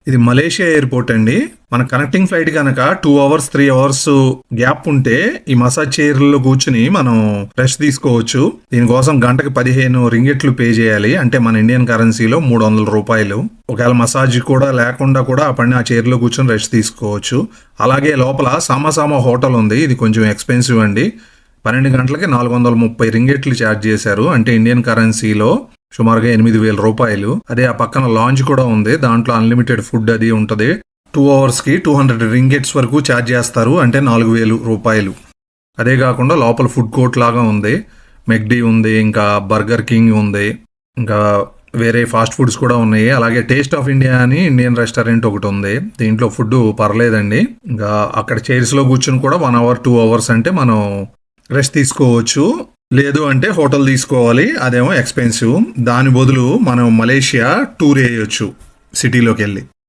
ఇది Malaysia airport అండి. మన కనెక్టింగ్ ఫ్లైట్ కనుక 2 అవర్స్ 3 అవర్స్ గ్యాప్ ఉంటే ఈ మసాజ్ చైర్లలో కూర్చుని మనం రెస్ట్ తీసుకోవచ్చు. దీనికోసం గంటకి 15 రింగిట్లు పే చేయాలి, అంటే మన ఇండియన్ కరెన్సీలో 300 రూపాయలు. ఒకవేళ మసాజ్ కూడా లేకుండా కూడా ఆ చైర్లో కూర్చొని రెస్ట్ తీసుకోవచ్చు. అలాగే లోపల సామా హోటల్ ఉంది, ఇది కొంచెం ఎక్స్పెన్సివ్ అండి. 12 గంటలకి 430 రింగిట్లు ఛార్జ్ చేశారు, అంటే ఇండియన్ కరెన్సీలో సుమారుగా 8,000 రూపాయలు. అదే ఆ పక్కన లాంజ్ కూడా ఉంది, దాంట్లో అన్లిమిటెడ్ ఫుడ్ అది ఉంటుంది. 2 అవర్స్కి 200 రింగెట్స్ వరకు ఛార్జ్ చేస్తారు, అంటే 4,000 రూపాయలు. అదే కాకుండా లోపల ఫుడ్ కోర్ట్ లాగా ఉంది, మెక్డీ ఉంది, ఇంకా బర్గర్ కింగ్ ఉంది, ఇంకా వేరే ఫాస్ట్ ఫుడ్స్ కూడా ఉన్నాయి. అలాగే టేస్ట్ ఆఫ్ ఇండియా అని ఇండియన్ రెస్టారెంట్ ఒకటి ఉంది, దీంట్లో ఫుడ్ పర్లేదండి. ఇంకా అక్కడ చైర్స్లో కూర్చుని కూడా 1 అవర్ 2 అవర్స్ అంటే మనం రెస్ట్ తీసుకోవచ్చు. లేదు అంటే హోటల్ తీసుకోవాలి, అదేమో ఎక్స్పెన్సివ్. దాని బదులు మనం మలేషియా టూర్ వేయొచ్చు సిటీలోకి వెళ్ళి.